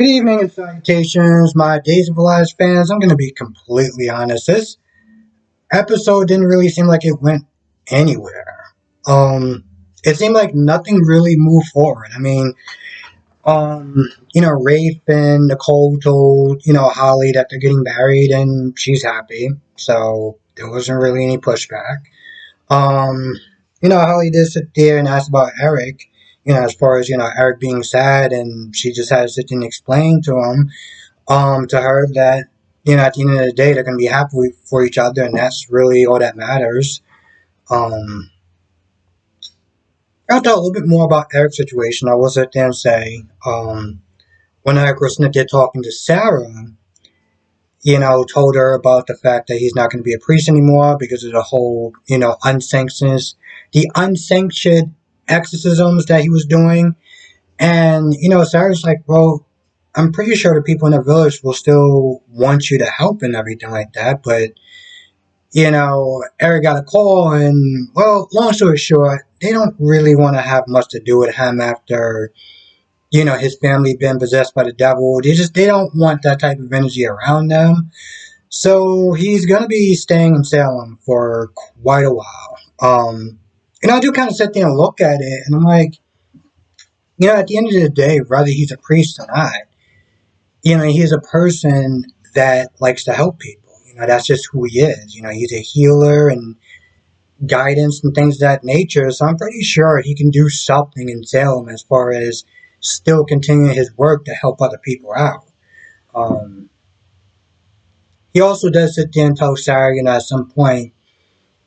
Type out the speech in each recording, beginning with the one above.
Good evening and salutations, my Days of Lives fans. I'm going to be completely honest. This episode didn't really seem like it went anywhere. It seemed like nothing really moved forward. Rafe and Nicole told, Holly that they're getting married and she's happy. So there wasn't really any pushback. Um, Holly did sit there and ask about Eric, as far as, Eric being sad, and she just had to sit and explain to him, to her that, at the end of the day, they're going to be happy for each other, and that's really all that matters. Um, I thought a little bit more about Eric's situation. I will sit there and say, when Eric was there talking to Sarah, told her about the fact that he's not going to be a priest anymore because of the whole, the unsanctioned exorcisms that he was doing. And, Sarah's like, well, I'm pretty sure the people in the village will still want you to help and everything like that. But, Eric got a call and, well, long story short, they don't really want to have much to do with him after, his family been possessed by the devil. They don't want that type of energy around them. So he's going to be staying in Salem for quite a while. I do kind of sit there and look at it, and I'm like, at the end of the day, whether he's a priest or not, he's a person that likes to help people. That's just who he is. He's a healer and guidance and things of that nature. So I'm pretty sure he can do something in Salem as far as still continuing his work to help other people out. Um, he also does sit there and tell Sarah, at some point,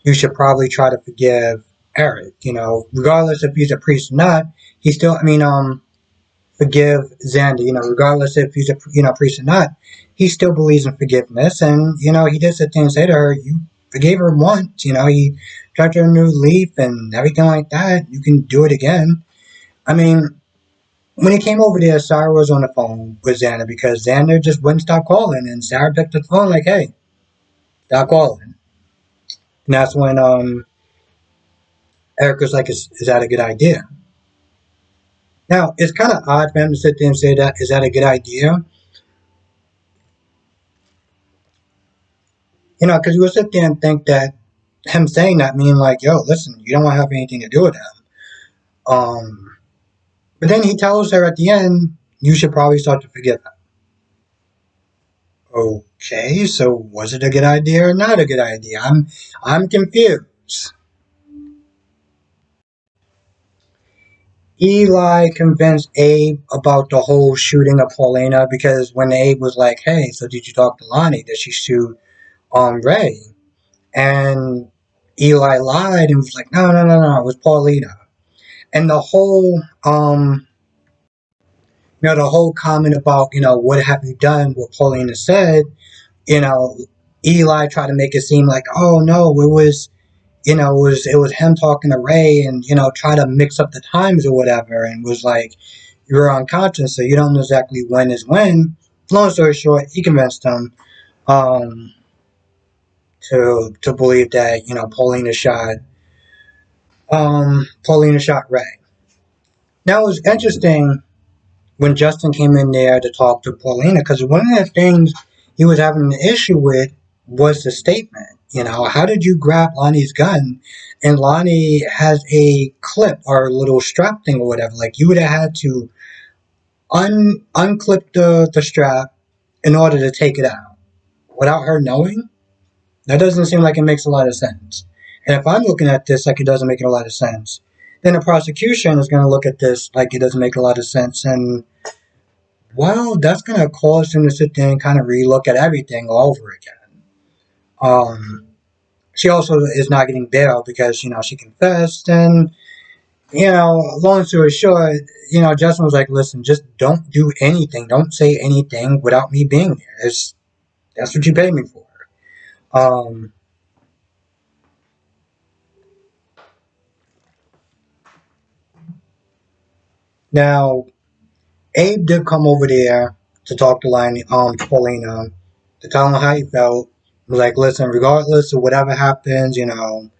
you should probably try to forgive Eric. Regardless if he's a priest or not, he still, forgive Xander. Regardless if he's a priest or not, he still believes in forgiveness. And he did sit there and say to her, "You forgave her once. He tried to renew leaf and everything like that. You can do it again." I mean, when he came over there, Sarah was on the phone with Xander because Xander just wouldn't stop calling, and Sarah picked up the phone like, "Hey, stop calling." And that's when Eric was like, "Is that a good idea?" Now, it's kind of odd for him to sit there and say that, "Is that a good idea?" Because you would sit there and think that him saying that meaning like, "Yo, listen, you don't want to have anything to do with him." Um, but then he tells her at the end, "You should probably start to forgive him." Okay, so was it a good idea or not a good idea? I'm confused. Eli convinced Abe about the whole shooting of Paulina because when Abe was like, "Hey, so did you talk to Lonnie? Did she shoot Ray?" And Eli lied and was like, "No, no, no, no, it was Paulina." And the whole comment about, what have you done, what Paulina said, you know, Eli tried to make it seem like, oh no, it was him talking to Ray and, try to mix up the times or whatever, and was like, "You're unconscious, so you don't know exactly when is when." Long story short, he convinced him um to believe that, Paulina shot Ray. Now it was interesting when Justin came in there to talk to Paulina, because one of the things he was having an issue with was the statement. How did you grab Lonnie's gun? And Lonnie has a clip or a little strap thing or whatever. Like, you would have had to unclip the strap in order to take it out without her knowing. That doesn't seem like it makes a lot of sense. And if I'm looking at this like it doesn't make a lot of sense, then the prosecution is going to look at this like it doesn't make a lot of sense. And, well, that's going to cause them to sit there and kind of relook at everything all over again. She also is not getting bail because, she confessed. And, long story short, Justin was like, "Listen, just don't do anything. Don't say anything without me being there. That's what you pay me for." Um, Now, Abe did come over there to talk to Paulina, to tell him how he felt. He was like, "Listen, regardless of whatever happens, I'm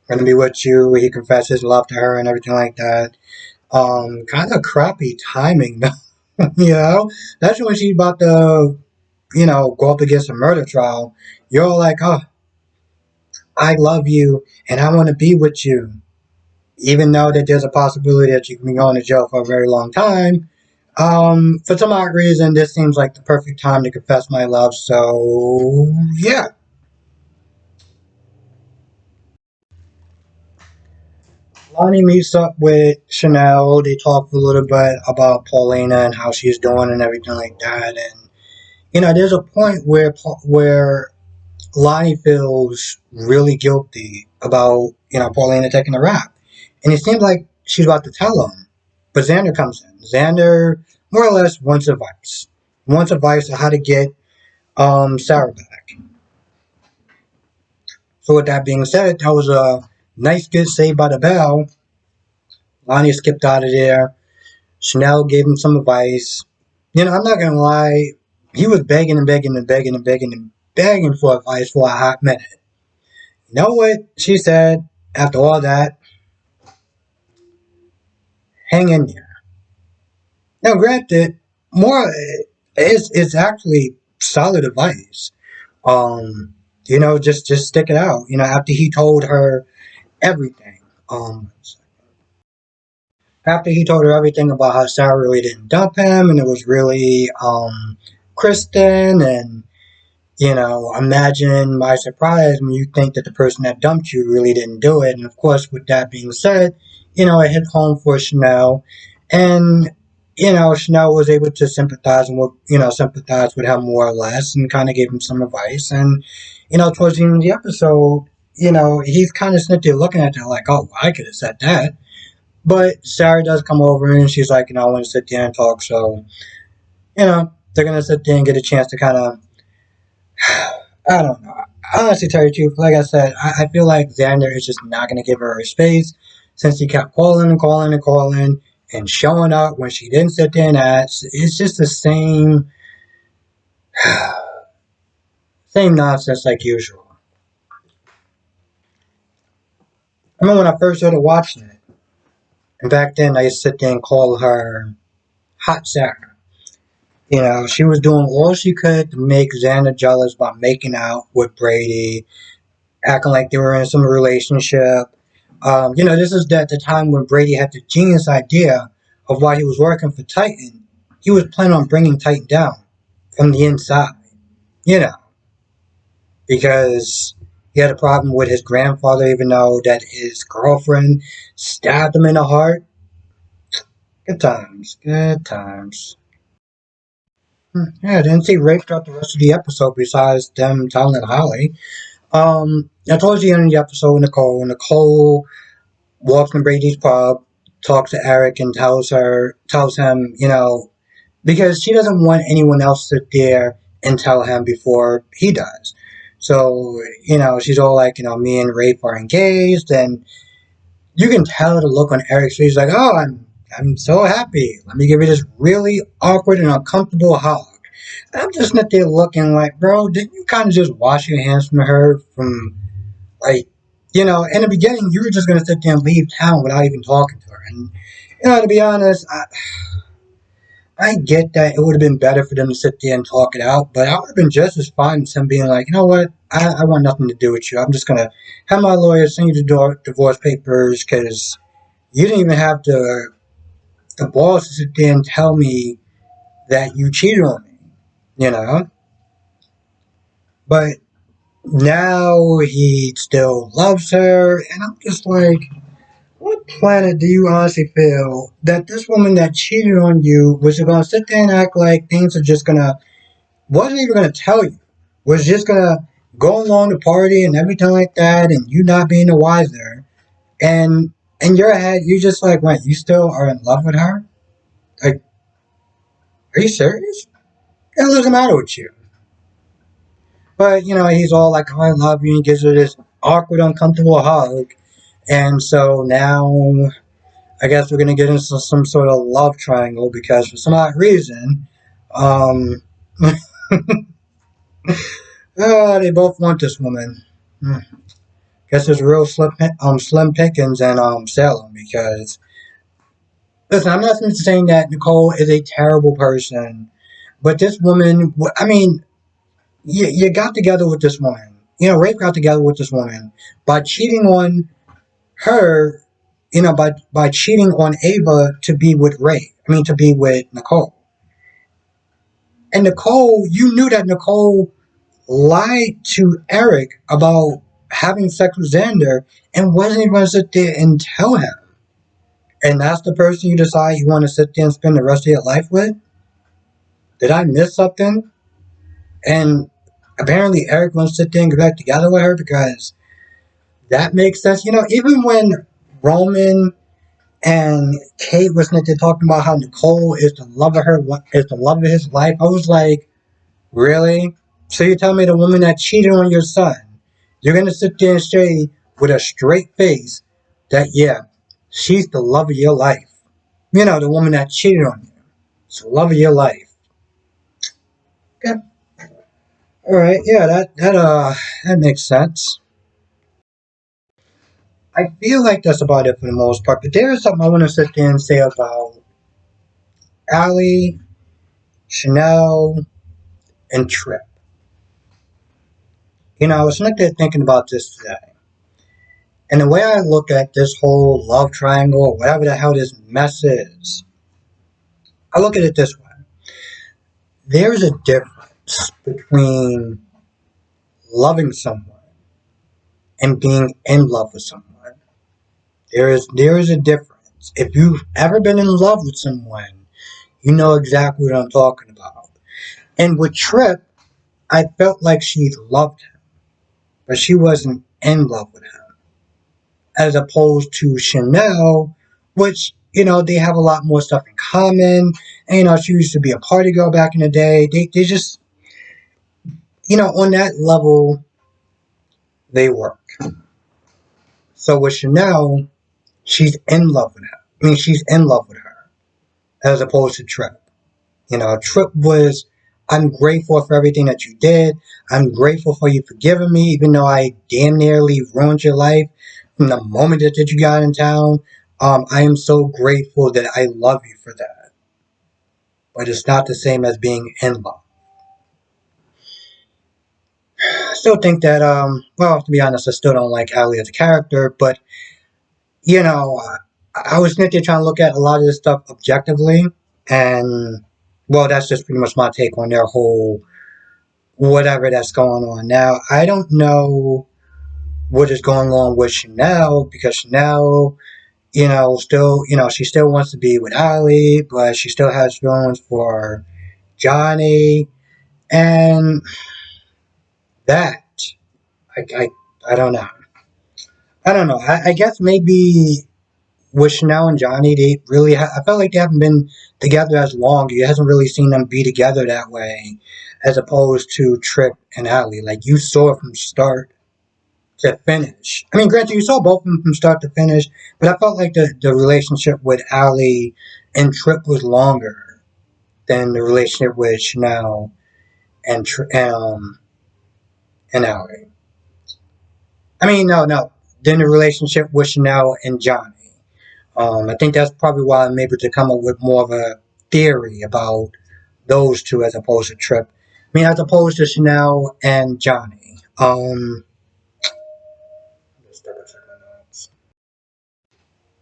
gonna be with you." He confessed his love to her and everything like that. Kind of crappy timing, though. You know, that's when she's about to, go up against a murder trial. You're all like, oh, I love you and I want to be with you. Even though that there's a possibility that you can be going to jail for a very long time. For some odd reason, this seems like the perfect time to confess my love. So, yeah. Lonnie meets up with Chanel. They talk a little bit about Paulina and how she's doing and everything like that. And there's a point where Lonnie feels really guilty about Paulina taking the rap, and it seems like she's about to tell him. But Xander comes in. Xander more or less wants advice on how to get Sarah back. So with that being said, that was a nice good save by the bell. Lonnie skipped out of there. Chanel gave him some advice. I'm not gonna lie, he was begging and begging and begging and begging and begging for advice for a hot minute. You know what she said after all that? Hang in there. Now, granted, more it's actually solid advice. Just stick it out. After he told her everything. After he told her everything about how Sarah really didn't dump him, and it was really Kristen, and imagine my surprise when you think that the person that dumped you really didn't do it. And of course, with that being said, it hit home for Chanel, and Chanel was able to sympathize with him more or less, and kind of gave him some advice. And towards the end of the episode, he's kind of sitting there looking at her like, oh, I could have said that. But Sarah does come over and she's like, I want to sit there and talk. So, they're going to sit there and get a chance to kind of, I don't know. Honestly, tell you the truth, like I said, I feel like Xander is just not going to give her space since he kept calling and calling and calling and showing up when she didn't sit there and ask. It's just the same nonsense like usual. I remember when I first started watching it, and back then I used to sit there and call her Hot Sarah. She was doing all she could to make Xander jealous by making out with Brady, acting like they were in some relationship. This is at the time when Brady had the genius idea of why he was working for Titan. He was planning on bringing Titan down from the inside, you know, because he had a problem with his grandfather, even though that his girlfriend stabbed him in the heart. Good times, good times. Yeah, I didn't see Rafe throughout the rest of the episode besides them telling it Holly. Towards the end of the episode, Nicole walks in Brady's pub, talks to Eric, and tells him, because she doesn't want anyone else to sit there and tell him before he does. So, she's all like, me and Rafe are engaged, and you can tell the look on Eric's face, like, oh, I'm so happy. Let me give you this really awkward and uncomfortable hug. And I'm just sitting there looking like, bro, didn't you kind of just wash your hands from her from, like, in the beginning, you were just going to sit there and leave town without even talking to her. And, to be honest, I get that it would have been better for them to sit there and talk it out, but I would have been just as fine as him being like, you know what, I want nothing to do with you. I'm just going to have my lawyer send you the divorce papers because you didn't even have the balls to sit there and tell me that you cheated on me, you know? But now he still loves her, and I'm just like, what planet do you honestly feel that this woman that cheated on you was going to sit there and act like things are just going to, wasn't even going to tell you, was just going to go along the party and everything like that, and you not being the wiser, and in your head, you just like, wait, you still are in love with her? Like, are you serious? What the hell is the matter with you? But, he's all like, oh, I love you, and gives her this awkward, uncomfortable hug. And so now, I guess we're going to get into some sort of love triangle because for some odd reason, um, they both want this woman. Guess it's real slim pickings in Salem because Listen, I'm not saying that Nicole is a terrible person, but this woman, I mean, you got together with this woman. You know, Rafe got together with this woman by cheating on her, by cheating on Ava to be with Rafe. I mean, to be with Nicole. And Nicole, you knew that Nicole lied to Eric about having sex with Xander and wasn't even going to sit there and tell him. And that's the person you decide you want to sit there and spend the rest of your life with? Did I miss something? And apparently Eric wants to sit there and get back together with her because that makes sense. You know, even when Roman and Kate was there talking about how Nicole is the love of his life, I was like, really? So you tell me the woman that cheated on your son, you're gonna sit there and say with a straight face that yeah, she's the love of your life. You know, the woman that cheated on you. It's the love of your life. Okay. Alright, yeah, that makes sense. I feel like that's about it for the most part, but there is something I want to sit there and say about Allie, Chanel, and Trip. You know, I was sitting there thinking about this today. And the way I look at this whole love triangle, or whatever the hell this mess is, I look at it this way. There's a difference between loving someone and being in love with someone. There is a difference. If you've ever been in love with someone, you know exactly what I'm talking about. And with Trip, I felt like she loved him, but she wasn't in love with him. As opposed to Chanel, which, you know, they have a lot more stuff in common. And, you know, she used to be a party girl back in the day. They just, you know, on that level, they work. So with Chanel, she's in love with her. I mean, she's in love with her, as opposed to Trip. You know, Trip was, I'm grateful for everything that you did. I'm grateful for you forgiving me, even though I damn nearly ruined your life from the moment that you got in town. I am so grateful that I love you for that. But it's not the same as being in love. I still think that, well, to be honest, I still don't like Allie as a character, but, you know, I was trying to look at a lot of this stuff objectively, and, well, that's just pretty much my take on their whole whatever that's going on. Now, I don't know what is going on with Chanel, because Chanel, you know, still, you know, she still wants to be with Allie, but she still has feelings for Johnny, and that, I, I don't know. I don't know. I guess maybe with Chanel and Johnny, they really, I felt like they haven't been together as long. You hasn't really seen them be together that way, as opposed to Trip and Allie. Like, you saw it from start to finish. I mean, granted, you saw both of them from start to finish, but I felt like the relationship with Allie and Trip was longer than the relationship with Chanel and and Allie. I mean, no, than the relationship with Chanel and Johnny. I think that's probably why I'm able to come up with more of a theory about those two as opposed to Trip. I mean, as opposed to Chanel and Johnny.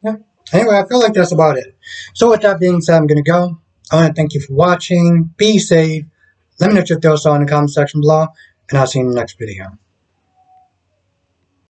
Yeah. Anyway, I feel like that's about it. So with that being said, I'm going to go. I want to thank you for watching. Be safe. Let me know what your thoughts are in the comment section below. And I'll see you in the next video.